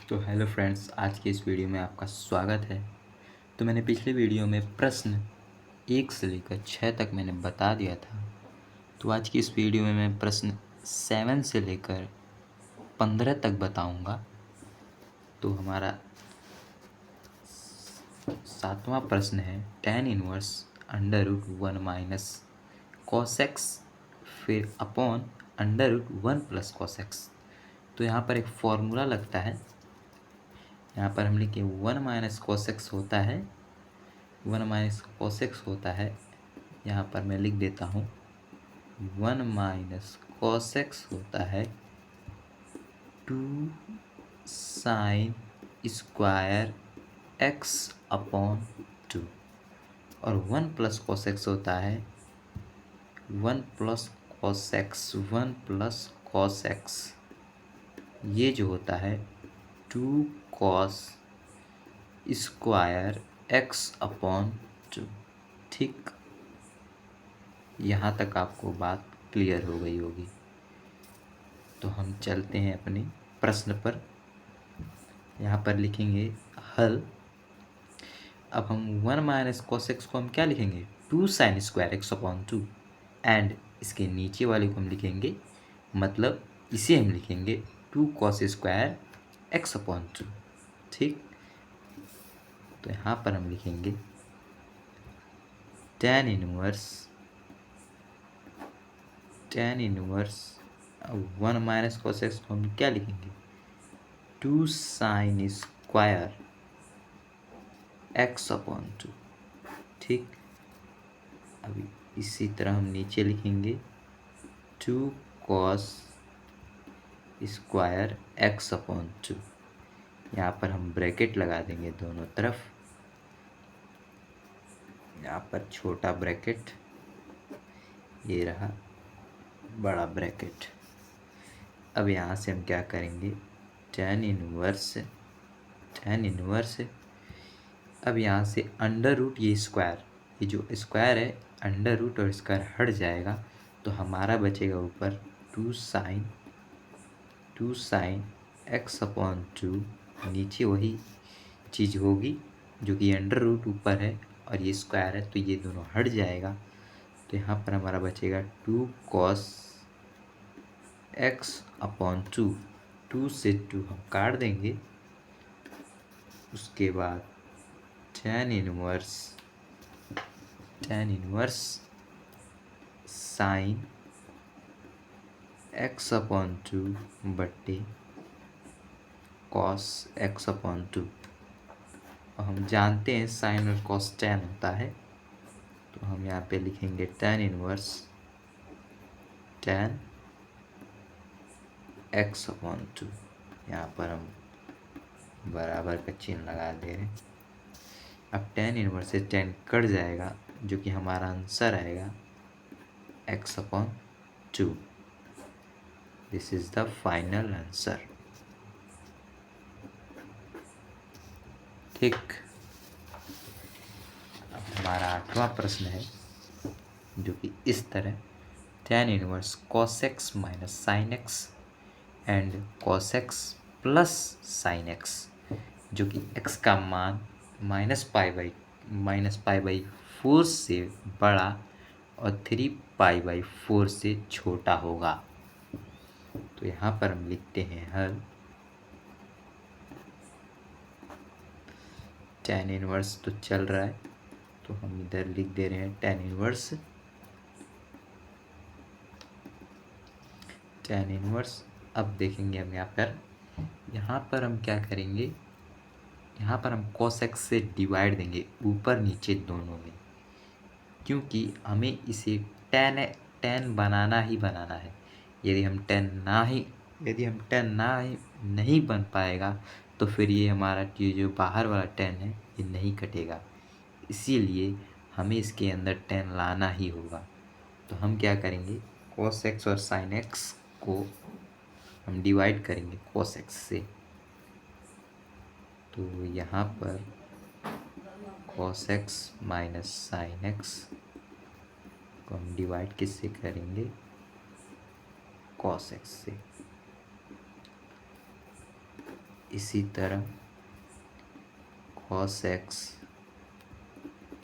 तो hello friends, आज की इस वीडियो में आपका स्वागत है। तो मैंने पिछले वीडियो में प्रश्न 1 से लेकर 6 तक मैंने बता दिया था। तो आज की इस वीडियो में मैं प्रश्न 7 से लेकर 15 तक बताऊंगा। तो हमारा 7वां प्रश्न है tan inverse under root 1 minus cos x फिर upon under root 1 plus cos x. तो यहाँ पर एक फॉर्मूला लगता है। यहाँ पर हम लिखे 1 माइनस कॉसेक्स होता है, 1 माइनस कॉसेक्स होता है। यहाँ पर मैं लिख देता हूँ 1 माइनस कॉसेक्स होता है 2 साइन स्क्वायर एक्स अपॉन 2 और 1 प्लस कॉसेक्स होता है 1 प्लस कॉसेक्स 1 प्लस कॉसेक्स ये जो होता है 2 कॉस स्क्वायर एक्स अपॉन 2। ठीक, यहाँ तक आपको बात क्लियर हो गई होगी। तो हम चलते हैं अपने प्रश्न पर। यहाँ पर लिखेंगे हल। अब हम 1 माइनस कॉसेक्स को हम क्या लिखेंगे 2 sine square x upon 2 and इसके नीचे वाले को हम लिखेंगे, मतलब इसे हम लिखेंगे 2 कॉस स्क्वायर एक्स अपॉन 2। ठीक, तो यहाँ पर हम लिखेंगे tan इनवर्स 1 माइनस कॉसेक्स को हम क्या लिखेंगे 2 साइन स्क्वायर एक्स अपॉन 2। ठीक, अभी इसी तरह हम नीचे लिखेंगे 2 कॉस स्क्वायर एक्स अपॉन 2। यहाँ पर हम ब्रैकेट लगा देंगे दोनों तरफ। यहाँ पर छोटा ब्रैकेट, ये रहा बड़ा ब्रैकेट। अब यहाँ से हम क्या करेंगे tan इनवर्स। अब यहाँ से अंडर रूट ये स्क्वायर, ये जो स्क्वायर है अंडर रूट और स्क्वायर हट जाएगा तो हमारा बचेगा ऊपर 2 साइन एक्स अपॉन 2। नीचे वही चीज़ होगी जो कि अंडर रूट ऊपर है और ये स्क्वायर है तो ये दोनों हट जाएगा। तो यहाँ पर हमारा बचेगा 2 कॉस एक्स अपॉन 2। 2 से 2 हम काट देंगे। उसके बाद tan inverse sine x upon 2 बट्टे कॉस एक्स अपॉन 2। और हम जानते हैं साइन और कॉस tan होता है, तो हम यहाँ पे लिखेंगे tan inverse tan x upon 2। यहाँ पर हम बराबर का चिन्ह लगा दे रहे हैं। अब tan इनवर्स से tan कट जाएगा जो कि हमारा आंसर आएगा x upon 2। This is the final answer. ठीक, अब हमारा 8वां प्रश्न है जो कि इस तरह tan inverse cos x minus sine x and cos x plus sine x, जो कि x का मान -π/4 से बड़ा और 3π/4 से छोटा होगा। तो यहाँ पर हम लिखते हैं हल। tan इनवर्स तो चल रहा है तो हम इधर लिख दे रहे हैं tan इनवर्स। अब देखेंगे हम यहाँ पर हम क्या करेंगे, यहाँ पर हम cos x से डिवाइड देंगे ऊपर नीचे दोनों में, क्योंकि हमें इसे tan बनाना ही बनाना है। यदि हम tan नहीं बन पाएगा तो फिर ये हमारा ये जो बाहर वाला tan है ये नहीं कटेगा। इसीलिए हमें इसके अंदर tan लाना ही होगा। तो हम क्या करेंगे cos x और sin x को हम डिवाइड करेंगे cos x से। तो यहाँ पर cos x minus sine x को हम डिवाइड किससे करेंगे cos x से। इसी तरह cos x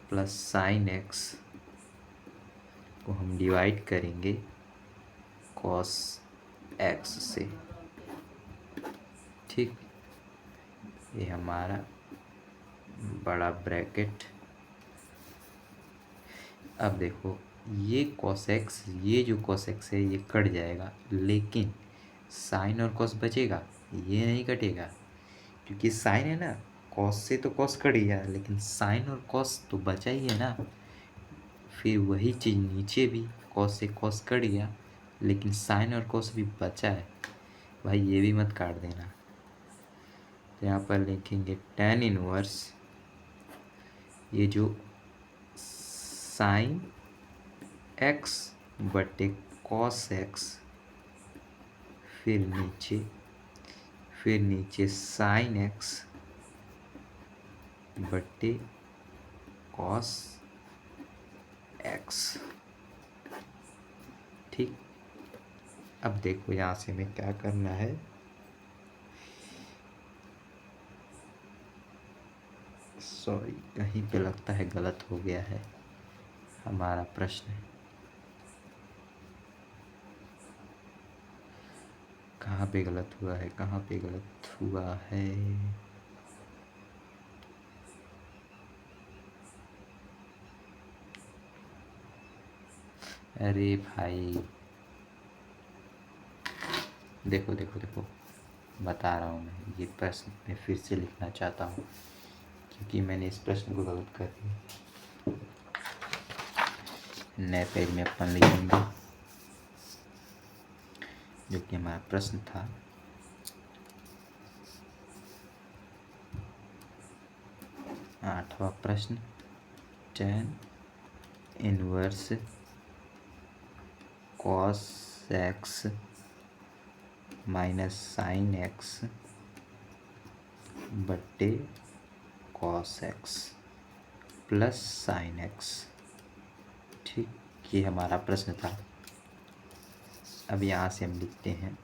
plus sin x को हम डिवाइड करेंगे cos x से। ठीक, ये हमारा बड़ा ब्रैकेट। अब देखो ये cos x, ये जो cos x है ये कट जाएगा, लेकिन साइन और cos बचेगा, ये नहीं कटेगा, क्योंकि साइन है ना, cos से तो cos कट गया, लेकिन साइन और cos तो बचा ही है ना। फिर वही चीज़ नीचे भी cos से cos कट गया, लेकिन साइन और cos भी बचा है। भाई ये भी मत काट देना। तो यहाँ पर लिखेंगे tan इनवर्स, ये जो साइन x बटे cos x, फिर नीचे साइन x बटे cos x। ठीक, अब देखो यहाँ से हमें क्या करना है। सॉरी, कहीं पे लगता है गलत हो गया है हमारा प्रश्न। कहाँ पे गलत हुआ है, कहाँ पे गलत हुआ है? अरे भाई देखो देखो देखो, बता रहा हूँ मैं, ये प्रश्न मैं फिर से लिखना चाहता हूँ क्योंकि मैंने इस प्रश्न को गलत कर दिया। नए पेज में अपन लिखेंगे जो कि हमारा प्रश्न था। आठवां प्रश्न, tan inverse cos x minus sine x बट्टे cos x plus sine x। ठीक, ये हमारा प्रश्न था। अब यहाँ से हम लिखते हैं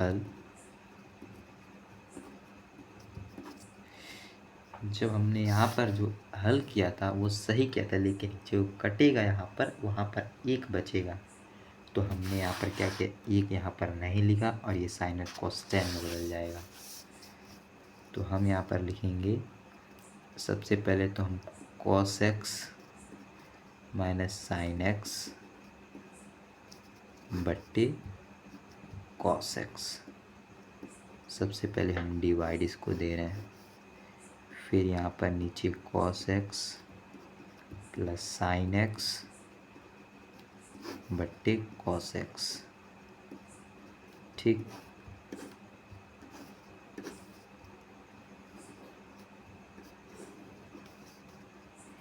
हल। जब हमने यहाँ पर जो हल किया था वो सही किया था, लेकिन जो कटेगा यहाँ पर, वहाँ पर एक बचेगा, तो हमने यहाँ पर क्या किया, एक यहाँ पर नहीं लिखा और ये साइन और cos tan में बदल जाएगा। तो हम यहाँ पर लिखेंगे, सबसे पहले तो हम cos x minus sine x बट्टे cos x, सबसे पहले हम डिवाइड इसको दे रहे हैं, फिर यहाँ पर नीचे cos x plus sine x बट्टे cos x। ठीक,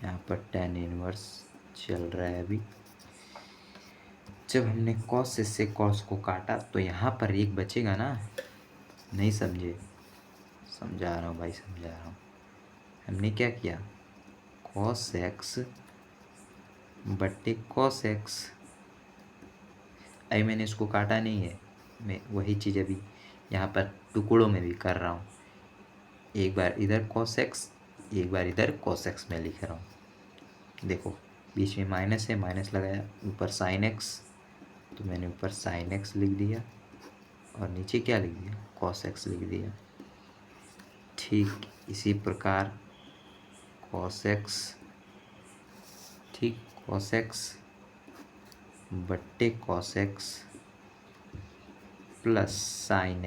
यहाँ पर tan इनवर्स चल रहा है अभी। जब हमने cos से cos को काटा तो यहाँ पर एक बचेगा ना, नहीं समझे? समझा रहा हूँ भाई, समझा रहा हूँ। हमने क्या किया, cos x बट्टे cos x, अभी मैंने इसको काटा नहीं है, मैं वही चीज़ अभी यहाँ पर टुकड़ों में भी कर रहा हूँ। एक बार इधर cos x, एक बार इधर cos x में लिख रहा हूँ। देखो बीच में माइनस है, माइनस लगाया, ऊपर साइन x, तो मैंने ऊपर साइन x लिख दिया और नीचे क्या लिख दिया, cos x लिख दिया। ठीक इसी प्रकार cos x, ठीक cos x बट्टे cos x plus sine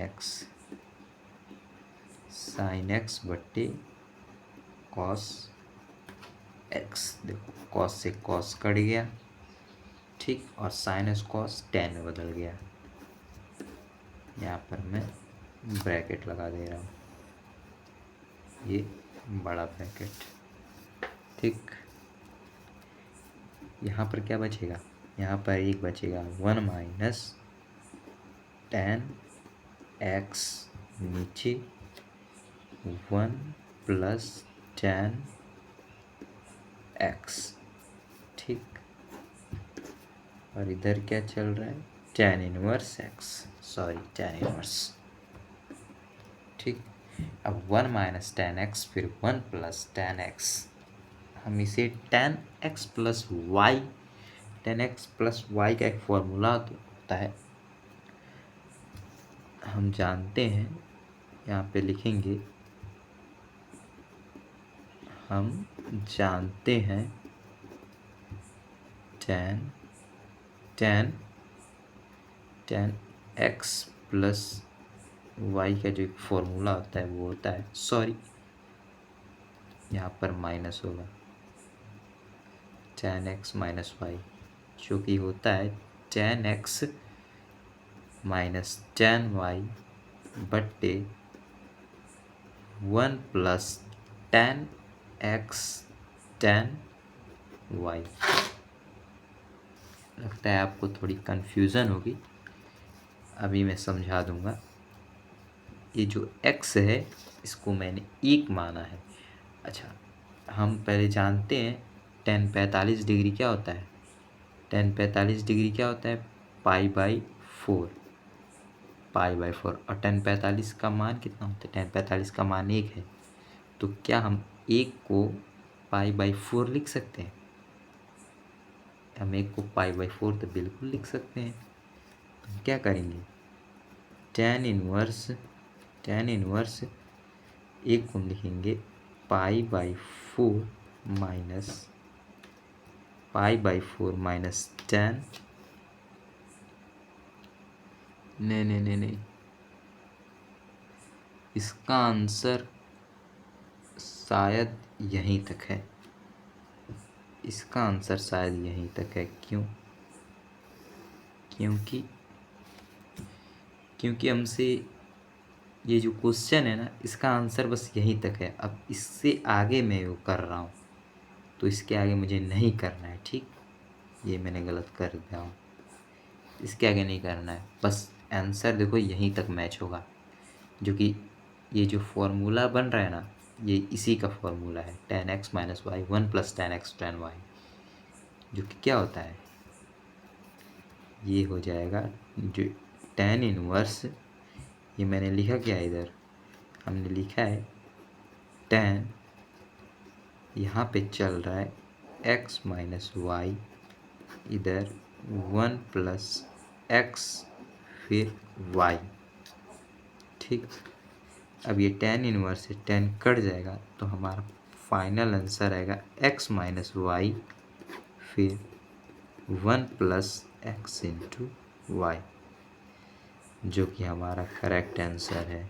x बट्टे cos x। देखो cos से cos कट गया, ठीक, और साइनस cos tan में बदल गया। यहाँ पर मैं ब्रैकेट लगा दे रहा हूँ, ये बड़ा ब्रैकेट। ठीक, यहाँ पर क्या बचेगा, यहाँ पर एक बचेगा 1 माइनस tan x, नीचे 1 प्लस tan x। ठीक, और इधर क्या चल रहा है, tan inverse x, sorry tan inverse. ठीक। अब 1 माइनस टेन एक्स फिर 1 प्लस टेन एक्स, हम इसे tan x plus y, tan x plus y का एक फॉर्मूला होता है, हम जानते हैं, यहाँ पे लिखेंगे, हम जानते हैं टेन एक्स प्लस वाई का जो एक फॉर्मूला होता है वो होता है, सॉरी यहाँ पर माइनस होगा, टेन एक्स माइनस वाई, जो कि होता है tan x minus tan y बट्टे 1 plus tan x tan y. लगता है आपको थोड़ी कन्फ्यूज़न होगी, अभी मैं समझा दूंगा। ये जो x है इसको मैंने 1 माना है। अच्छा, हम पहले जानते हैं tan 45 डिग्री क्या होता है, tan 45 डिग्री क्या होता है, पाई बाई 4, और tan 45 का मान कितना होता है, tan 45 का मान 1 है, तो क्या हम 1 को पाई बाई 4 लिख सकते हैं, हम 1 को पाई बाई 4 तो बिल्कुल लिख सकते हैं। हम क्या करेंगे, tan इनवर्स 1 को हम लिखेंगे पाई बाई 4 माइनस 10, नहीं, इसका आंसर शायद यहीं तक है, इसका आंसर शायद यहीं तक है। क्यों? क्योंकि हमसे ये जो क्वेश्चन है ना, इसका आंसर बस यहीं तक है। अब इससे आगे मैं वो कर रहा हूँ, तो इसके आगे मुझे नहीं करना है, ठीक, ये मैंने गलत कर दिया हूँ, इसके आगे नहीं करना है, बस आंसर देखो यहीं तक मैच होगा, जो कि ये जो फॉर्मूला बन रहा है ना, ये इसी का फॉर्मूला है, tan x minus y 1 plus tan x tan y, जो कि क्या होता है, ये हो जाएगा जो टेन इनवर्स, ये मैंने लिखा क्या है इधर, हमने लिखा है टेन, यहाँ पे चल रहा है x माइनस वाई, इधर 1 प्लस एक्स फिर y, ठीक। अब ये टेन इनवर्स से टेन कट जाएगा, तो हमारा फाइनल आंसर आएगा x माइनस वाई फिर 1 प्लस एक्स इंटू वाई, जो कि हमारा करेक्ट आंसर है,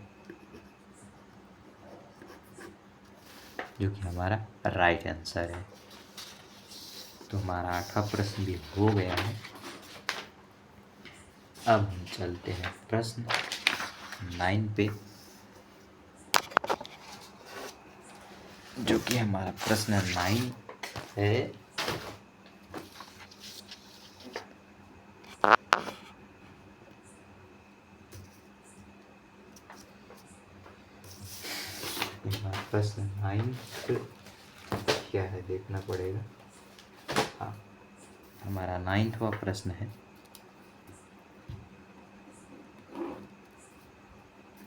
जो कि हमारा राइट आंसर है। तो हमारा 8वां प्रश्न भी हो गया है। अब हम चलते हैं प्रश्न 9 पे, जो कि हमारा प्रश्न 9 है। प्रश्न 9 क्या है देखना पड़ेगा। हाँ, हमारा 9वां प्रश्न है,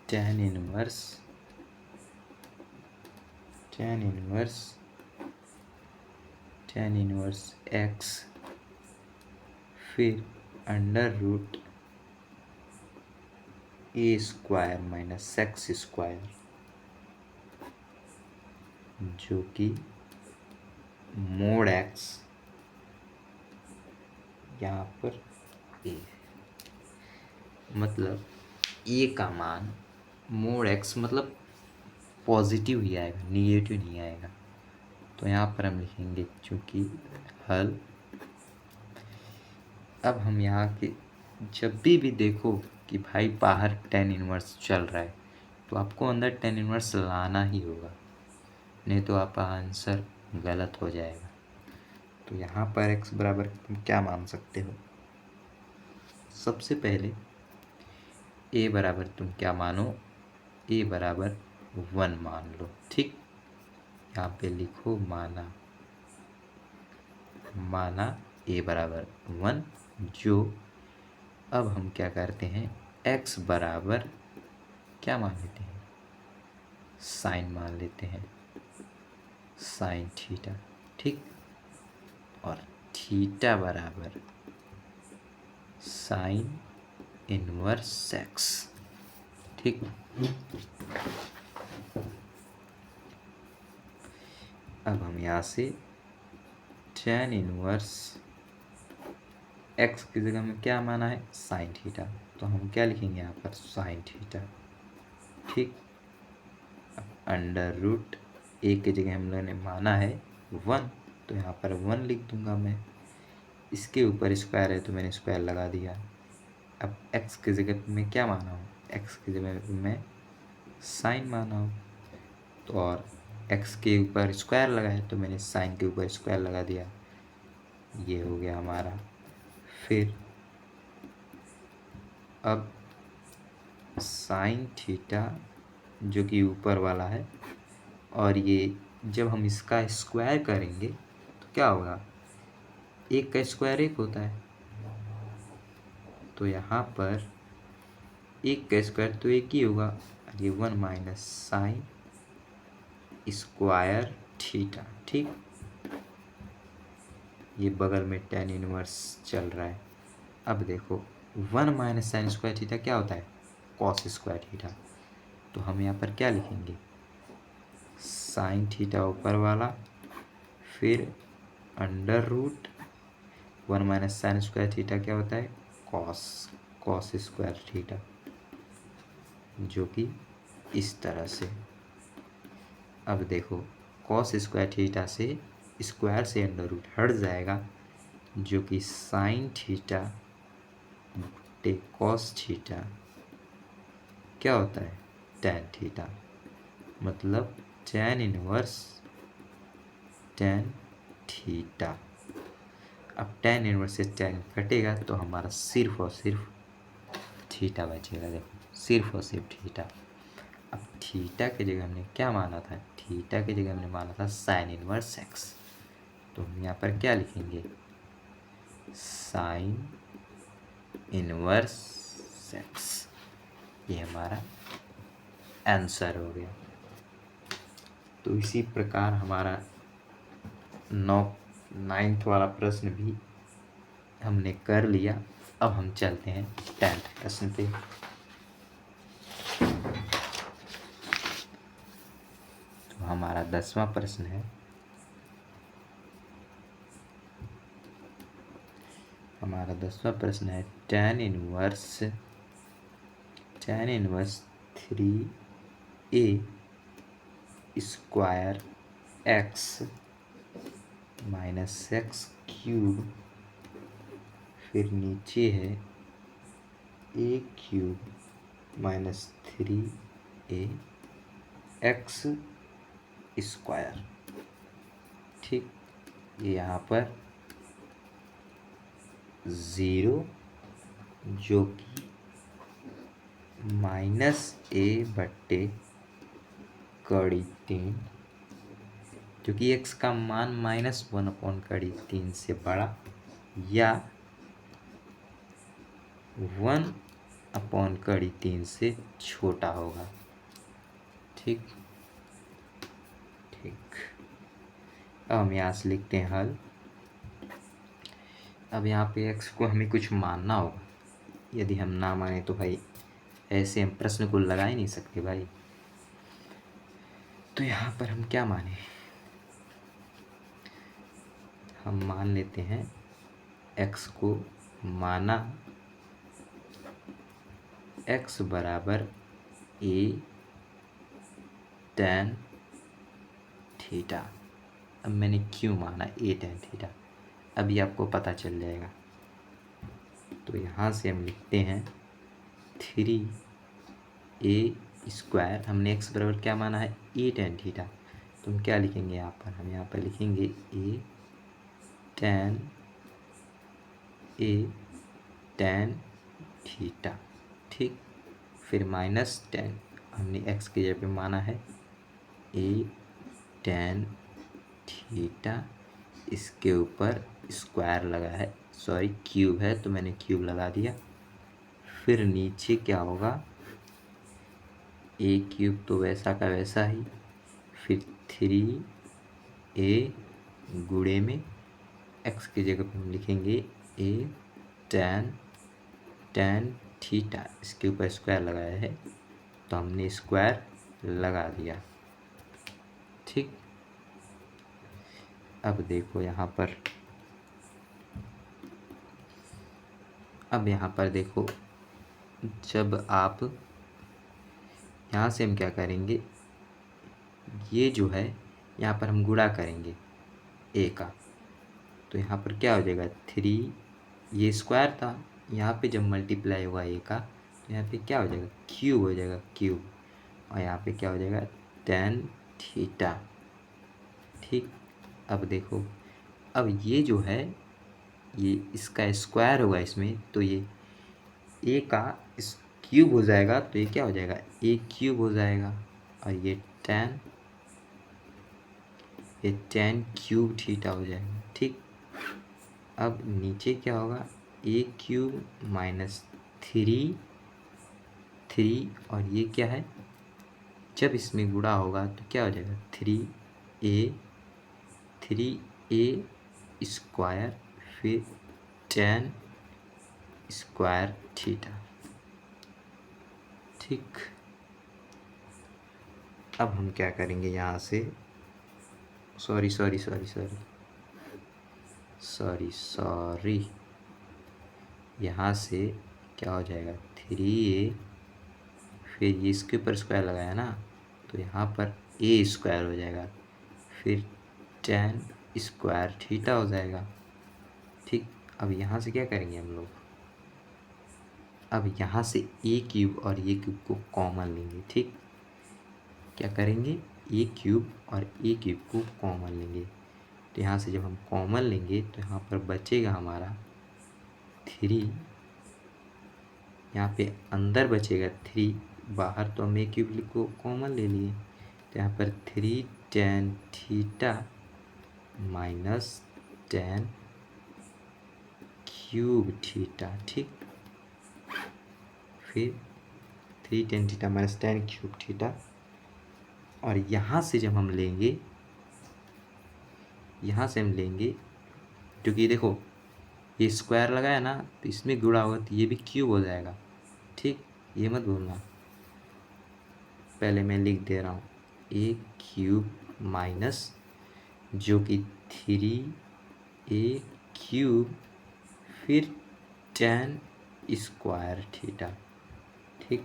tan इनवर्स x फिर under root a square minus x square, जो कि मोड x यहाँ पर a, मतलब a का मान मोड x मतलब पॉजिटिव ही आएगा, निगेटिव नहीं आएगा। तो यहाँ पर हम लिखेंगे चूँकि हल। अब हम यहाँ के जब भी देखो कि भाई बाहर tan इनवर्स चल रहा है, तो आपको अंदर tan इनवर्स लाना ही होगा, नहीं तो आपका आंसर गलत हो जाएगा। तो यहाँ पर x बराबर तुम क्या मान सकते हो, सबसे पहले a बराबर तुम क्या मानो, a बराबर 1 मान लो, ठीक। यहाँ पे लिखो माना a बराबर 1, जो अब हम क्या करते हैं x बराबर क्या मान लेते हैं, साइन मान लेते हैं, साइन थीटा, ठीक। और थीटा बराबर साइन इनवर्स एक्स, ठीक। अब हम यहाँ से tan इनवर्स एक्स की जगह में क्या माना है, साइन थीटा, तो हम क्या लिखेंगे यहाँ पर, साइन थीटा, ठीक। अंडर रूट ए की जगह हम लोगों ने माना है 1, तो यहाँ पर 1 लिख दूंगा मैं। इसके ऊपर स्क्वायर है तो मैंने स्क्वायर लगा दिया। अब एक्स की जगह मैं क्या माना हूँ, एक्स की जगह मैं साइन माना हूँ, तो और एक्स के ऊपर स्क्वायर लगाया तो मैंने साइन के ऊपर स्क्वायर लगा दिया। ये हो गया हमारा। फिर अब साइन थीटा जो कि ऊपर वाला है, और ये जब हम इसका स्क्वायर करेंगे तो क्या होगा, एक का स्क्वायर एक होता है, तो यहाँ पर एक का स्क्वायर तो एक ही होगा, ये 1 माइनस साइन स्क्वायर थीटा, ठीक। ये बगल में tan इनवर्स चल रहा है। अब देखो 1 माइनस साइन स्क्वायर थीटा क्या होता है, कॉस स्क्वायर थीटा, तो हम यहाँ पर क्या लिखेंगे, साइन थीटा ऊपर वाला, फिर under root 1 minus sine square theta क्या होता है, कॉस स्क्वायर थीटा, जो कि इस तरह से। अब देखो कॉस स्क्वायर थीटा से स्क्वायर से अंडर रूट हट जाएगा, जो कि साइन थीटा बटे कॉस थीटा क्या होता है, टैन थीटा, मतलब टैन इनवर्स टैन थीटा। अब टैन इनवर्स से टैन कटेगा तो हमारा सिर्फ और सिर्फ थीटा बचेगा। देखो सिर्फ और सिर्फ थीटा। अब थीटा की जगह हमने क्या माना था, थीटा की जगह हमने माना था साइन इनवर्स एक्स, तो हम यहाँ पर क्या लिखेंगे, साइन इनवर्स एक्स। ये हमारा आंसर हो गया। तो इसी प्रकार हमारा 9th वाला प्रश्न भी हमने कर लिया। अब हम चलते हैं 10th प्रश्न पे। तो हमारा 10वां प्रश्न है, हमारा 10वां प्रश्न है tan inverse 3a square x minus x cube, फिर नीचे है a cube minus 3a x square, ठीक। यहाँ पर 0 जो कि -a बट्टे कड़ी 3, क्योंकि x का मान -1/3 से बड़ा या 1/3 से छोटा होगा, ठीक। अब हम यहाँ से लिखते हैं हल। अब यहाँ पे x को हमें कुछ मानना होगा, यदि हम ना माने तो भाई ऐसे हम प्रश्न को लगा ही नहीं सकते भाई। तो यहाँ पर हम क्या माने, हम मान लेते हैं x को माना x बराबर a tan थीटा। अब मैंने क्यों माना a tan थीटा, अभी आपको पता चल जाएगा। तो यहाँ से हम लिखते हैं 3a स्क्वायर, हमने x बराबर क्या माना है, a tan थीटा, तो हम क्या लिखेंगे यहाँ पर, हम यहाँ पर लिखेंगे a tan थीटा, ठीक। फिर माइनस tan, हमने x की जगह पे माना है a tan थीटा, इसके ऊपर स्क्वायर लगा है, सॉरी क्यूब है तो मैंने क्यूब लगा दिया। फिर नीचे क्या होगा, ए क्यूब तो वैसा का वैसा ही, फिर 3a गुणे में एक्स की जगह पर हम लिखेंगे ए tan थीटा, इसके ऊपर स्क्वायर लगाया है तो हमने स्क्वायर लगा दिया। ठीक, अब देखो यहाँ पर, अब यहाँ पर देखो, जब आप यहाँ से हम क्या करेंगे, ये जो है यहाँ पर हम गुणा करेंगे ए का, तो यहाँ पर क्या हो जाएगा 3, ये स्क्वायर था, यहाँ पे जब मल्टीप्लाई हुआ ए का तो यहाँ पे क्या हो जाएगा क्यूब हो जाएगा, क्यूब, और यहाँ पे क्या हो जाएगा tan थीटा। ठीक, अब देखो, अब ये जो है ये इसका स्क्वायर होगा इसमें, तो ये ए का इस क्यूब हो जाएगा, तो ये क्या हो जाएगा ए क्यूब हो जाएगा, और ये tan क्यूब थीटा हो जाएगा। ठीक, अब नीचे क्या होगा ए क्यूब माइनस 3 और ये क्या है, जब इसमें गुणा होगा तो क्या हो जाएगा 3a स्क्वायर फिर tan स्क्वायर थीटा। ठीक, अब हम क्या करेंगे यहाँ से, सॉरी, यहाँ से क्या हो जाएगा 3a, फिर ये इसके ऊपर स्क्वायर लगाया ना, तो यहाँ पर a स्क्वायर हो जाएगा, फिर tan स्क्वायर थीटा हो जाएगा। ठीक, अब यहाँ से क्या करेंगे हम लोग, अब यहाँ से ए क्यूब और ए क्यूब को कॉमन लेंगे। ठीक, क्या करेंगे ए क्यूब और ए क्यूब को कॉमन लेंगे, तो यहाँ से जब हम कॉमन लेंगे तो यहाँ पर बचेगा हमारा 3, यहाँ पे अंदर बचेगा 3, बाहर तो हम ए क्यूब को कॉमन ले लिए, तो यहाँ पर 3 tan theta minus tan cube theta. ठीक, फिर 3 tan theta minus tan cube theta, और यहाँ से जब हम लेंगे, यहाँ से हम लेंगे, क्योंकि देखो ये स्क्वायर लगाया ना तो इसमें गुणा होगा तो ये भी क्यूब हो जाएगा। ठीक, ये मत भूलना, पहले मैं लिख दे रहा हूँ ए क्यूब माइनस जो कि 3a क्यूब फिर tan स्क्वायर थीटा। ठीक,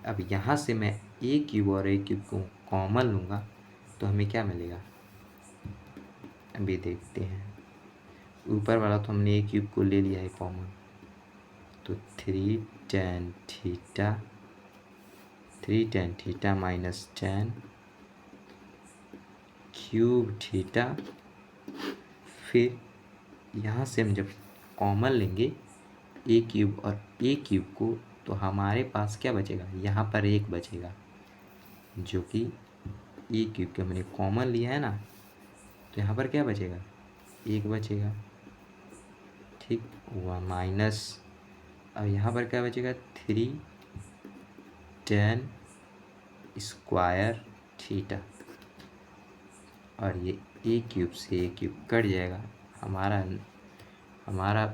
अब यहाँ से मैं ए क्यूब और ए क्यूब को कॉमन लूँगा तो हमें क्या मिलेगा, अभी देखते हैं। ऊपर वाला तो हमने ए क्यूब को ले लिया है कॉमन, तो 3 tan theta minus tan cube theta, फिर यहाँ से हम जब कॉमन लेंगे ए क्यूब और ए क्यूब को, तो हमारे पास क्या बचेगा, यहाँ पर 1 बचेगा, जो कि ए क्यूब के हमने कॉमन लिया है ना, तो यहाँ पर क्या बचेगा 1 बचेगा। ठीक, वह माइनस, अब यहाँ पर क्या बचेगा 3 tan स्क्वायर थीटा, और ये ए क्यूब से ए क्यूब कट जाएगा, हमारा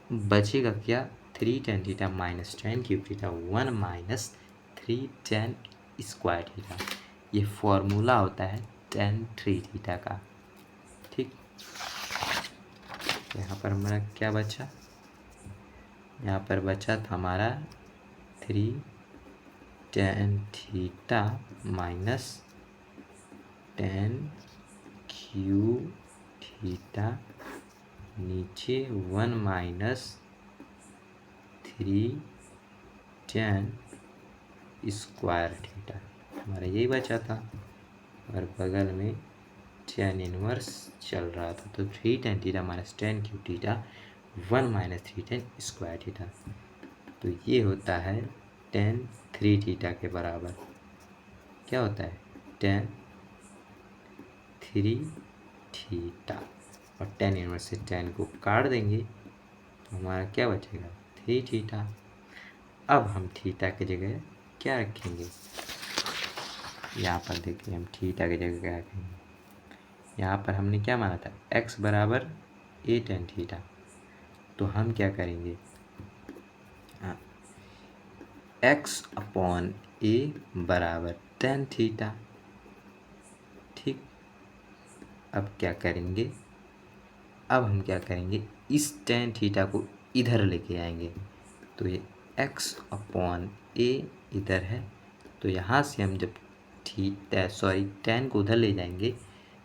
बचेगा क्या 3 tan theta minus tan cube theta 1 minus 3 tan square theta. ये फॉर्मूला होता है tan 3 थीटा का। ठीक, यहाँ पर हमारा क्या बचा, यहाँ पर बचा था हमारा 3 tan theta minus tan cube theta, नीचे 1 माइनस 3 tan स्क्वायर थीटा, हमारा यही बचा था, और बगल में tan इनवर्स चल रहा था, तो 3 tan theta minus tan cube theta 1 minus 3 tan square theta, तो ये होता है tan 3 थीटा के बराबर। क्या होता है tan 3 थीटा, और tan इनवर्स से tan को काट देंगे तो हमारा क्या बचेगा 3 थीटा। अब हम थीटा की जगह क्या रखेंगे, यहाँ पर देखिए हम थीटा की जगह क्या रखेंगे, यहाँ पर हमने क्या माना था x बराबर a tan थीटा, तो हम क्या करेंगे x अपॉन a बराबर tan थीटा। ठीक, अब क्या करेंगे, अब हम क्या करेंगे, इस tan थीटा को इधर लेके आएंगे, तो ये x अपॉन a इधर है, तो यहाँ से हम जब tan को उधर ले जाएंगे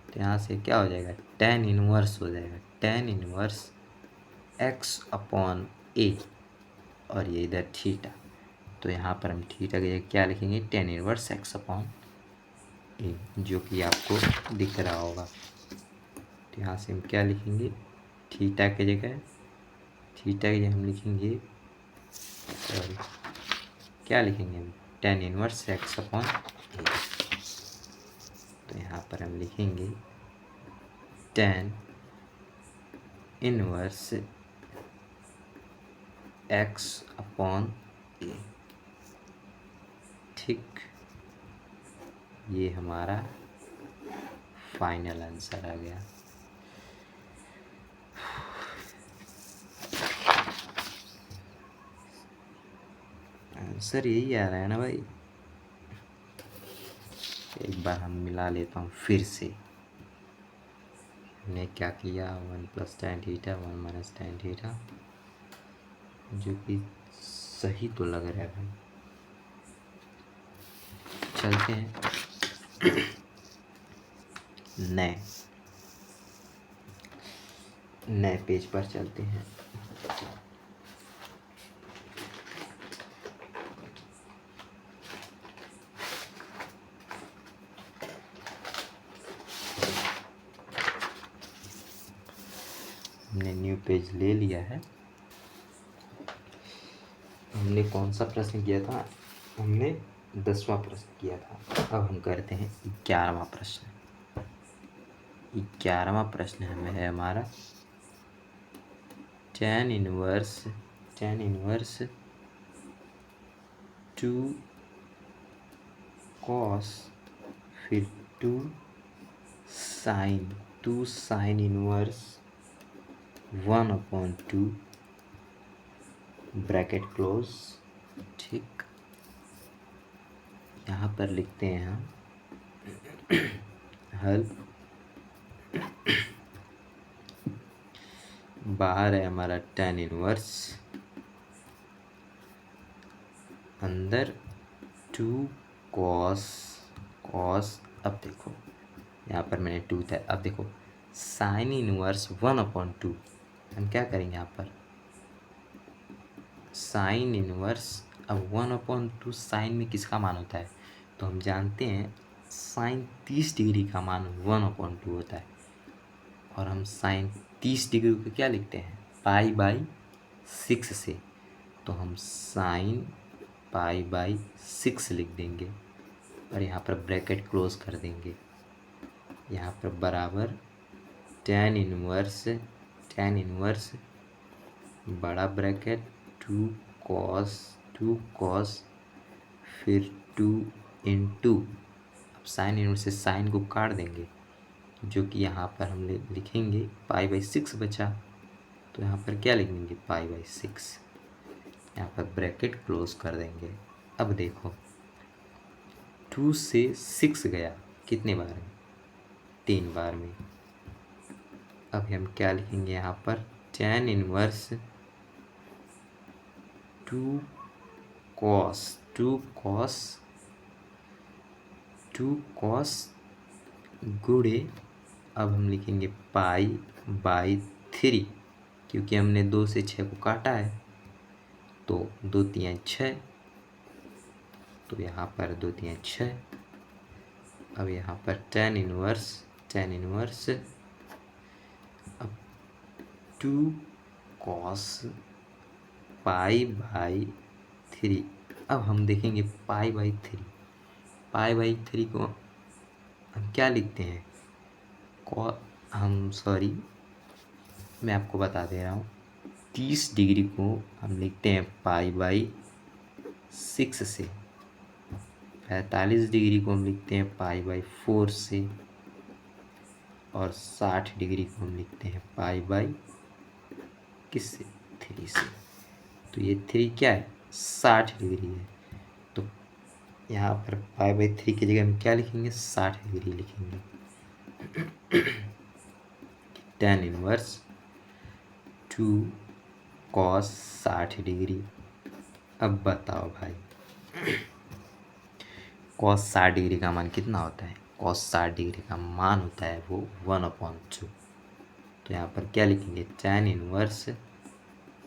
तो यहाँ से क्या हो जाएगा, tan इनवर्स हो जाएगा, tan inverse x upon a, और ये इधर थीटा, तो यहाँ पर हम थीटा की जगह क्या लिखेंगे, tan inverse x upon a, जो कि आपको दिख रहा होगा। तो यहाँ से हम क्या लिखेंगे, थीटा की जगह हम लिखेंगे, सॉरी क्या लिखेंगे हम, tan inverse x upon a, तो यहाँ पर हम लिखेंगे tan inverse x upon a। ठीक, ये हमारा फाइनल आंसर आ गया। आंसर यही आ रहा है ना भाई, एक बार हम मिला लेता हूँ फिर से। हमने क्या किया, 1 + tan थीटा 1 - tan थीटा, जो कि सही तो लग रहा है भाई। चलते हैं नए पेज पर चलते हैं। हमने न्यू पेज ले लिया है। हमने कौन सा प्रश्न किया था, हमने 10वां प्रश्न किया था। अब हम करते हैं 11वां प्रश्न। 11वां प्रश्न हमें है हमारा tan इनवर्स 2 cos फिर 2 sin इनवर्स 1/2 ब्रैकेट क्लोज। ठीक, यहाँ पर लिखते हैं हम हल। बाहर है हमारा tan इनवर्स, अंदर 2 cos, अब देखो यहाँ पर मैंने 2 था, अब देखो sin इनवर्स 1/2, हम क्या करेंगे यहाँ पर sin इनवर्स, अब 1/2 साइन में किसका मान होता है, तो हम जानते हैं sin 30 डिग्री का मान 1/2 होता है, और हम sin 30 डिग्री को क्या लिखते हैं, π/6 से, तो हम sin π/6 लिख देंगे, और यहाँ पर ब्रैकेट क्लोज कर देंगे। यहाँ पर बराबर tan इनवर्स बड़ा ब्रैकेट 2 cos फिर 2 इंटू, अब साइन इनवर्स से साइन को काट देंगे, जो कि यहाँ पर हम लिखेंगे π/6 बचा, तो यहाँ पर क्या लिखेंगे π/6, यहाँ पर ब्रैकेट क्लोज कर देंगे। अब देखो 2 से 6 गया कितने बार में, 3 बार में। अब हम क्या लिखेंगे यहाँ पर tan इनवर्स 2 cos गुणे, अब हम लिखेंगे π/3, क्योंकि हमने 2 से 6 को काटा है, तो 2 × 3 = 6, तो यहाँ पर 2 × 3 = 6। अब यहाँ पर tan इनवर्स अब 2 cos π/3, अब हम देखेंगे π/3 को हम क्या लिखते हैं, मैं आपको बता दे रहा हूँ, 30 डिग्री को हम लिखते हैं π/6 से, 45 डिग्री को हम लिखते हैं π/4 से, और 60 डिग्री को हम लिखते हैं π/, किससे, 3 से। तो ये 3 क्या है, 60 डिग्री है। तो यहाँ पर π/3 की जगह हम क्या लिखेंगे, 60 डिग्री लिखेंगे। tan inverse 2 cos 60 degree. अब बताओ भाई, cos 60 डिग्री का मान कितना होता है, cos 60 डिग्री का मान होता है वो 1/2। तो यहाँ पर क्या लिखेंगे, tan इनवर्स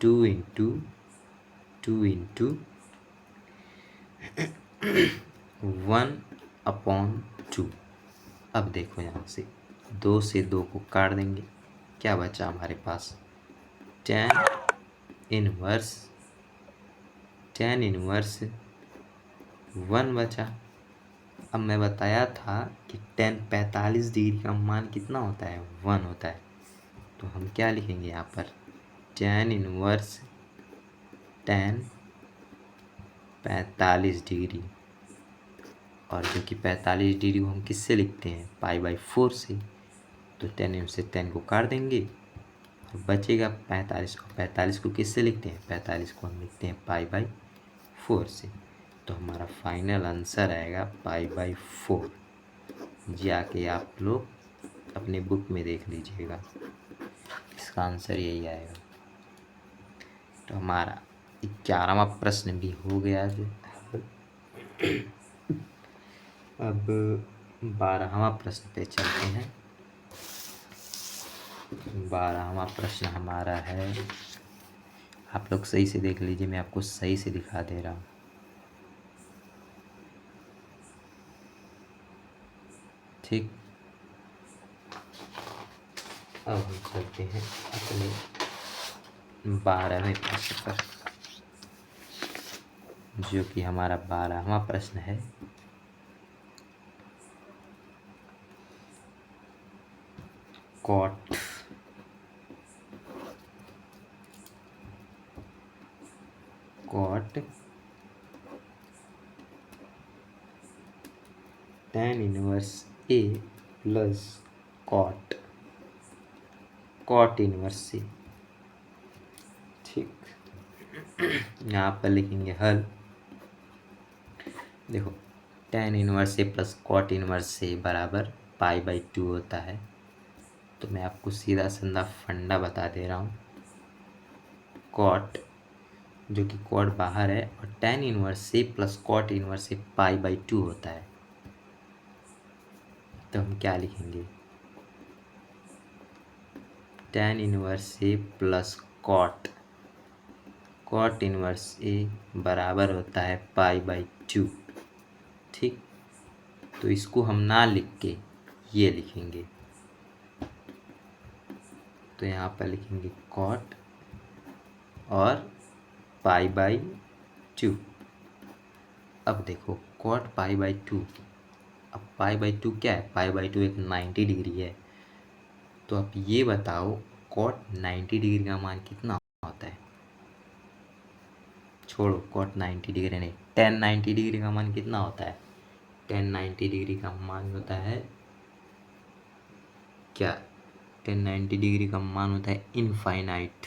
2 इंटू 1/2। अब देखो यहाँ से 2 से 2 को काट देंगे, क्या बचा हमारे पास, tan इनवर्स 1 बचा। अब मैं बताया था कि tan 45 डिग्री का मान कितना होता है, 1 होता है। तो हम क्या लिखेंगे यहाँ पर, tan इनवर्स tan 45 डिग्री, और जो कि 45 डिग्री को हम किससे लिखते हैं, π/4 से। तो tan से tan को काट देंगे, और बचेगा 45 को। 45 को किससे लिखते हैं, 45 को हम लिखते हैं π/4 से। तो हमारा फाइनल आंसर आएगा π/4। जाके आप लोग अपने बुक में देख लीजिएगा, इसका आंसर यही आएगा। तो हमारा 11वां प्रश्न भी हो गया जो। अब 12वां प्रश्न पे चलते हैं। 12वां प्रश्न हमारा है, आप लोग सही से देख लीजिए, मैं आपको सही से दिखा दे रहा हूँ। ठीक, अब हम चलते हैं अपने 12वें प्रश्न पर, जो कि हमारा 12वां प्रश्न है। cot tan inverse A plus cot inverse C। ठीक, यहाँ पर लिखेंगे हल। देखो, tan inverse A plus cot inverse A बराबर π/2 होता है। तो मैं आपको सीधा सीधा फंडा बता दे रहा हूँ। cot, जो कि cot बाहर है, और tan inverse A plus cot inverse A π/2 होता है। तो हम क्या लिखेंगे, tan inverse A plus cot inverse A बराबर होता है π/2। ठीक, तो इसको हम ना लिख के ये लिखेंगे। तो यहाँ पर लिखेंगे cot और π/2। अब देखो cot π/2, अब π/2 क्या है, π/2 एक 90 डिग्री है। तो अब ये बताओ cot 90 डिग्री का मान कितना होता है। छोड़ो, cot 90 डिग्री नहीं, tan 90 डिग्री का मान कितना होता है, tan 90 डिग्री का मान होता है क्या, tan 90 डिग्री का मान होता है इनफाइनाइट।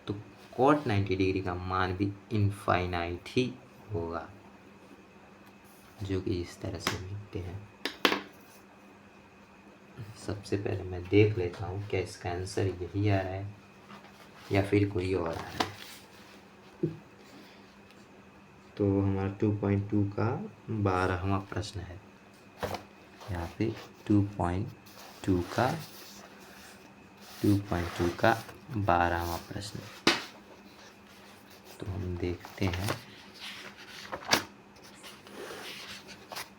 तो cot 90 डिग्री का मान भी इनफाइनाइट ही होगा, जो कि इस तरह से लिखते हैं। सबसे पहले मैं देख लेता हूँ क्या इसका आंसर यही आ रहा है या फिर कोई और आ रहा है। तो हमारा 2.2 का 12वां प्रश्न है। यहाँ पे 2.2 का 12वां प्रश्न। तो हम देखते हैं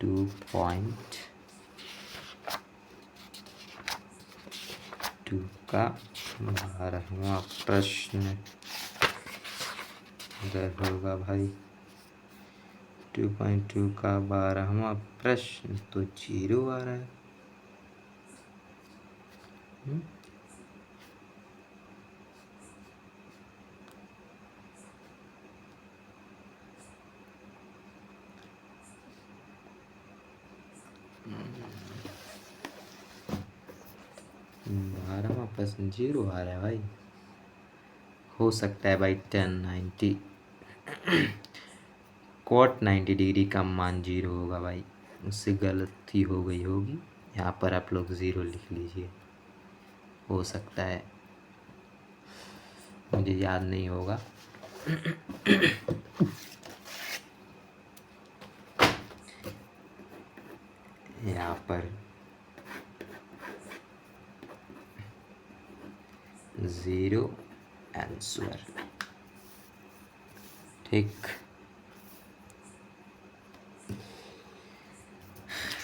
2.2 का 12वां प्रश्न इधर होगा भाई। 2.2 का 12वां प्रश्न तो 0 आ रहा है। 12वां प्रश्न 0 आ रहा है भाई। हो सकता है भाई tan 90 cot 90 डिग्री का मान 0 होगा भाई, उससे गलती हो गई होगी। यहाँ पर आप लोग 0 लिख लीजिए, हो सकता है, मुझे याद नहीं होगा। यहाँ पर 0 आंसर। ठीक,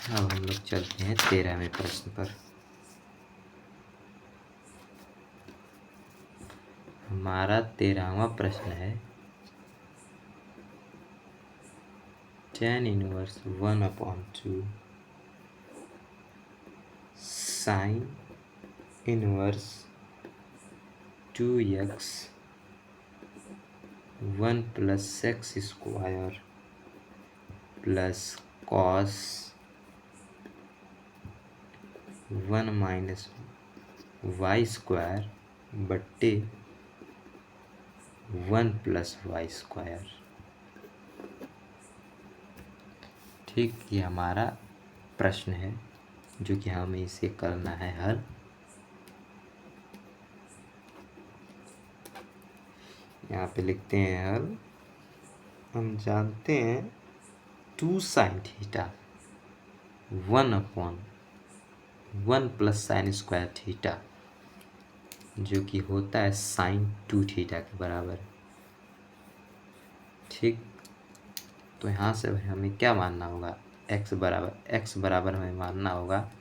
अब हम लोग चलते हैं 13वें प्रश्न पर। हमारा 13वां प्रश्न है tan inverse 1/2 sin inverse 2x 1 plus x square plus cos 1 minus y square बट्टे 1 प्लस वाई स्क्वायर। ठीक, ये हमारा प्रश्न है जो कि हमें इसे करना है हल। यहाँ पे लिखते हैं हल। हम जानते हैं 2 sine theta 1/1 plus sign square theta जो कि होता है साइन 2 थीटा के बराबर। ठीक, तो यहाँ से हमें क्या मानना होगा, x बराबर हमें मानना होगा,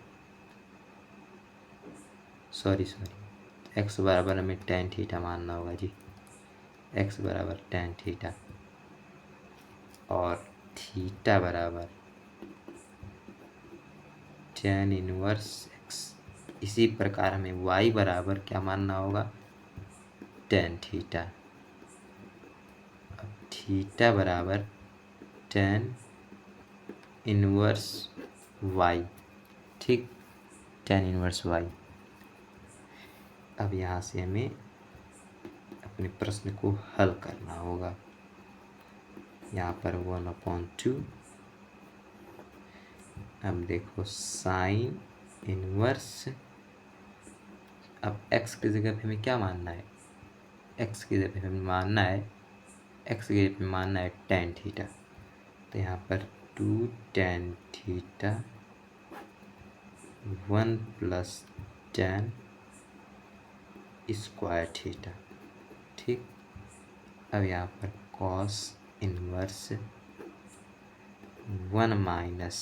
सॉरी x बराबर हमें tan थीटा मानना होगा जी। x बराबर tan थीटा और थीटा बराबर tan इनवर्स x। इसी प्रकार हमें y बराबर क्या मानना होगा, tan थीटा। अब थीटा बराबर tan इनवर्स y। ठीक, tan इनवर्स y। अब यहाँ से हमें अपने प्रश्न को हल करना होगा। यहाँ पर 1/2। अब देखो साइन इनवर्स, अब x की जगह पे हमें क्या मानना है, x की जगह पे हमें मानना है, x की जगह पे मानना है tan थीटा। तो यहाँ पर 2 tan theta 1 plus tan square theta. ठीक, अब यहाँ पर cos inverse 1 minus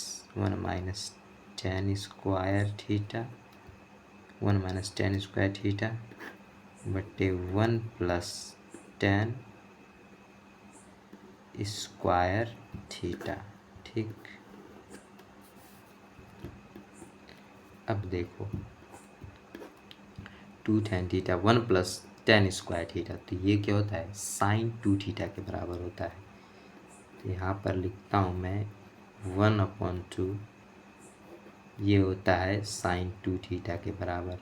tan square theta 1 minus tan square theta बटे 1 प्लस tan स्क्वायर थीटा। ठीक, अब देखो 2 tan theta 1 plus tan square theta, तो ये क्या होता है, साइन 2 थीटा के बराबर होता है। तो यहाँ पर लिखता हूँ मैं 1/2, ये होता है साइन 2 थीटा के बराबर।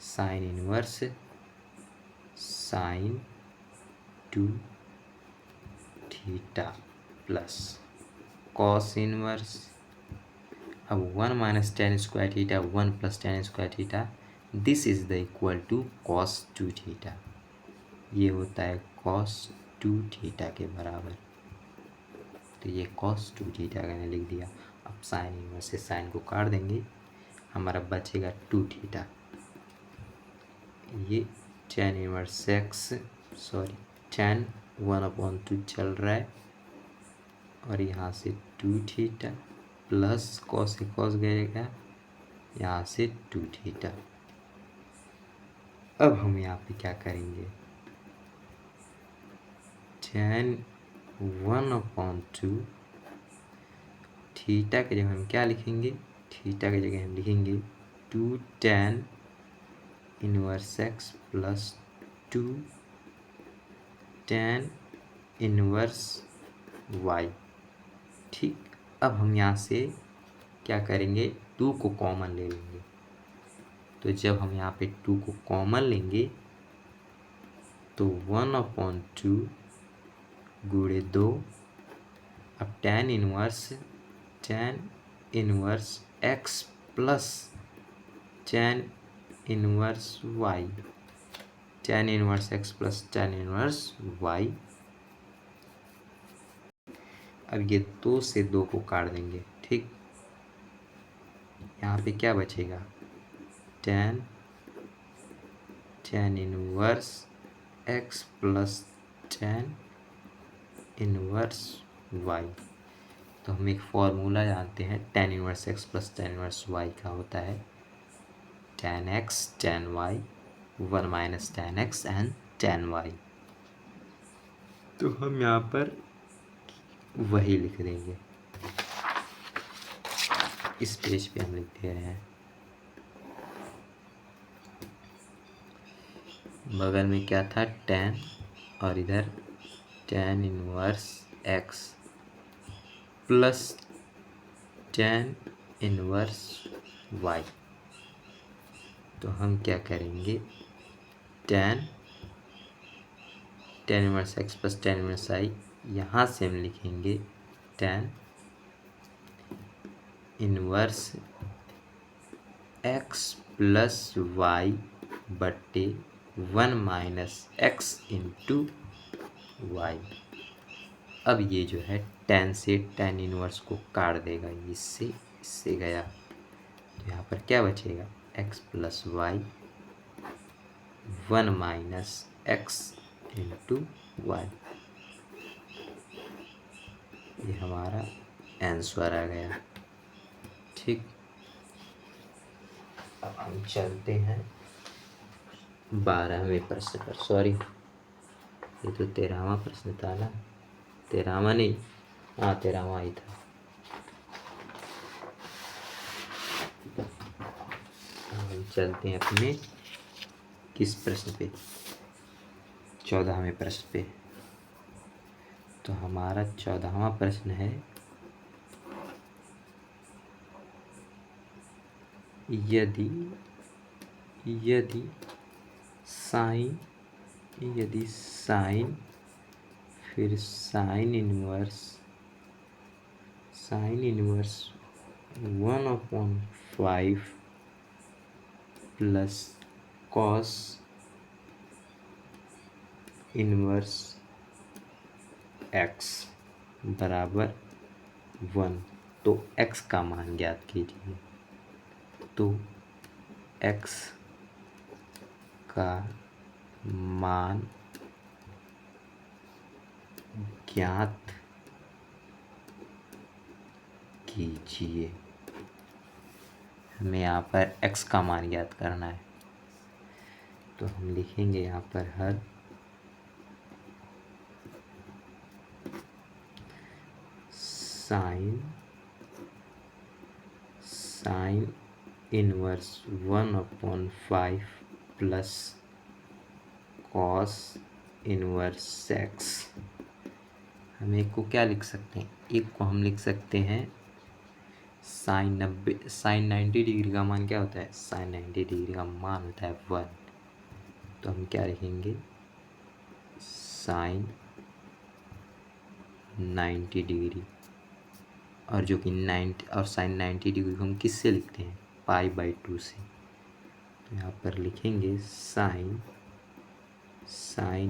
Sine inverse sine 2 theta plus cos inverse, अब 1 minus tan square theta 1 plus tan square theta, this is the equal to cos 2 theta. ये होता है कॉस 2 थीटा के बराबर। तो ये कॉस 2 थीटा मैंने लिख दिया। अब साइन इनवर्स से साइन को काट देंगे, हमारा बचेगा 2 थीटा। ये tan inverse x, sorry tan 1/2 चल रहा है और यहाँ से 2 थीटा प्लस कॉस से कॉस गएगा, यहाँ से 2 थीटा। अब हम यहाँ पे क्या करेंगे, tan 1/2 थीटा की जगह हम क्या लिखेंगे, थीटा की जगह हम लिखेंगे 2 tan inverse x plus 2 tan inverse y। ठीक, अब हम यहाँ से क्या करेंगे, 2 को कॉमन ले लेंगे, तो जब हम यहाँ पे 2 को कॉमन लेंगे तो 1/2 गुणे 2। अब tan inverse x plus tan inverse y, tan inverse x plus tan inverse y। अब ये 2 से 2 को काट देंगे, ठीक। यहाँ पे क्या बचेगा, tan inverse x plus tan inverse y। तो हम एक फॉर्मूला जानते हैं tan inverse x plus tan inverse y का होता है tan x tan y 1 minus tan x and tan y। तो हम यहाँ पर वही लिख देंगे, इस पेज पे हम लिख दे रहे हैं। बगल में क्या था, tan, और इधर tan inverse x plus tan inverse y। तो हम क्या करेंगे, tan inverse x plus tan inverse y, यहाँ से हम लिखेंगे tan inverse x plus y बट्टे 1 माइनस x इंटू y। अब ये जो है tan से tan इनवर्स को काट देगा, इससे गया, तो यहाँ पर क्या बचेगा, x plus y 1 minus x into y। ये हमारा आंसर आ गया, ठीक। अब हम चलते हैं 12वें प्रश्न पर। सॉरी, ये तो 13वां प्रश्न था ना, 13वां नहीं, हाँ 13वां ही था। हम चलते हैं अपने किस प्रश्न पे, 14वें प्रश्न पे। तो हमारा 14वां प्रश्न है, यदि साइन फिर sign inverse 1/5 plus cos inverse x बराबर 1, तो x का मान ज्ञात कीजिए। तो x का मान ज्ञात कीजिए। हमें यहाँ पर x का मान ज्ञात करना है, तो हम लिखेंगे यहाँ पर हर sine inverse 1/5 plus cos inverse x। हम एक को क्या लिख सकते हैं, एक को हम लिख सकते हैं साइन 90 डिग्री का मान क्या होता है, साइन 90 डिग्री का मान होता है 1। तो हम क्या लिखेंगे, साइन 90 डिग्री, और जो कि 90 और साइन 90 डिग्री को हम किससे लिखते हैं, π/2 से। तो यहाँ पर लिखेंगे sign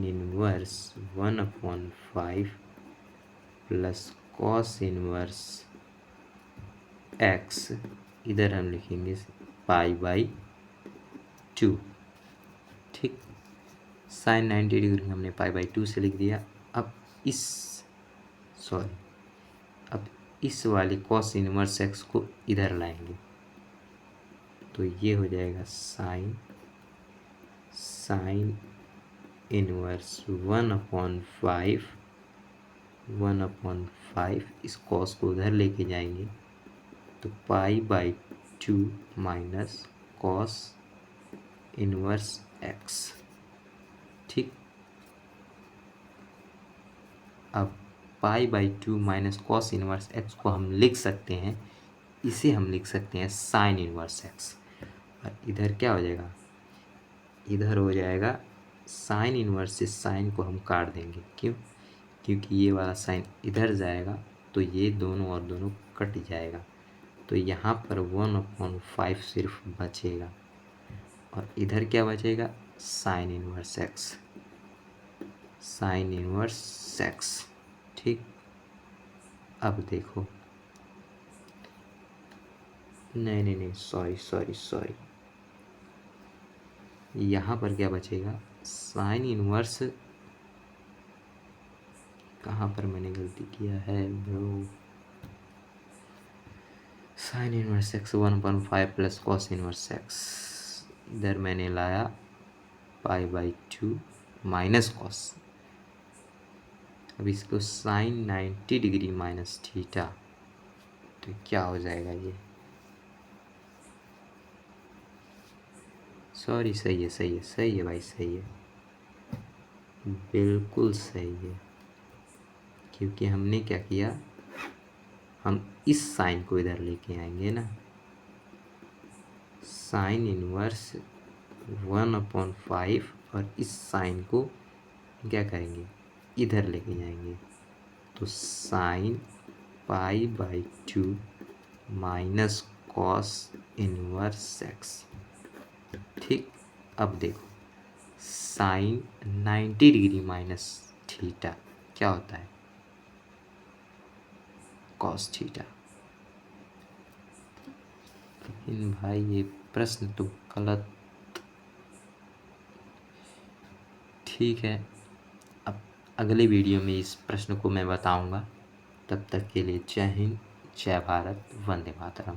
inverse 1/5 plus cos inverse x, इधर हम लिखेंगे π/2, ठीक। साइन 90 डिग्री हमने π/2 से लिख दिया। अब इस वाले कॉस इनवर्स x को इधर लाएंगे, तो ये हो जाएगा साइन इनवर्स 1/5, इस कॉस को उधर लेके जाएंगे, तो π/2 माइनस कॉस इनवर्स x, ठीक। अब π/2 माइनस कॉस इनवर्स x को हम लिख सकते हैं, इसे हम लिख सकते हैं साइन इनवर्स x। और इधर क्या हो जाएगा, इधर हो जाएगा साइन इनवर्स से साइन को हम काट देंगे। क्यों? क्योंकि ये वाला साइन इधर जाएगा तो ये दोनों और दोनों कट जाएगा, तो यहाँ पर 1/5 सिर्फ बचेगा और इधर क्या बचेगा, sine inverse x, sine inverse x. ठीक, अब देखो, नहीं, सॉरी, यहाँ पर क्या बचेगा, साइन इनवर्स, कहाँ पर मैंने गलती किया है bro, sine inverse x 1/5 plus cos inverse x, इधर मैंने लाया π/2 माइनस कॉस। अब इसको साइन 90 डिग्री माइनस थीटा, तो क्या हो जाएगा ये, सॉरी, सही है भाई, सही है, बिल्कुल सही है। क्योंकि हमने क्या किया, हम इस साइन को इधर लेके आएंगे ना, साइन इनवर्स 1/5 और इस साइन को क्या करेंगे, इधर लेके जाएंगे, तो sine π/2 minus cos inverse x. ठीक, अब देखो, साइन 90 डिग्री माइनस थीटा क्या होता है, कॉस थीटा। लेकिन भाई ये प्रश्न तो गलत, ठीक है, अब अगले वीडियो में इस प्रश्न को मैं बताऊंगा। तब तक के लिए जय हिंद, जय भारत, वंदे मातरम।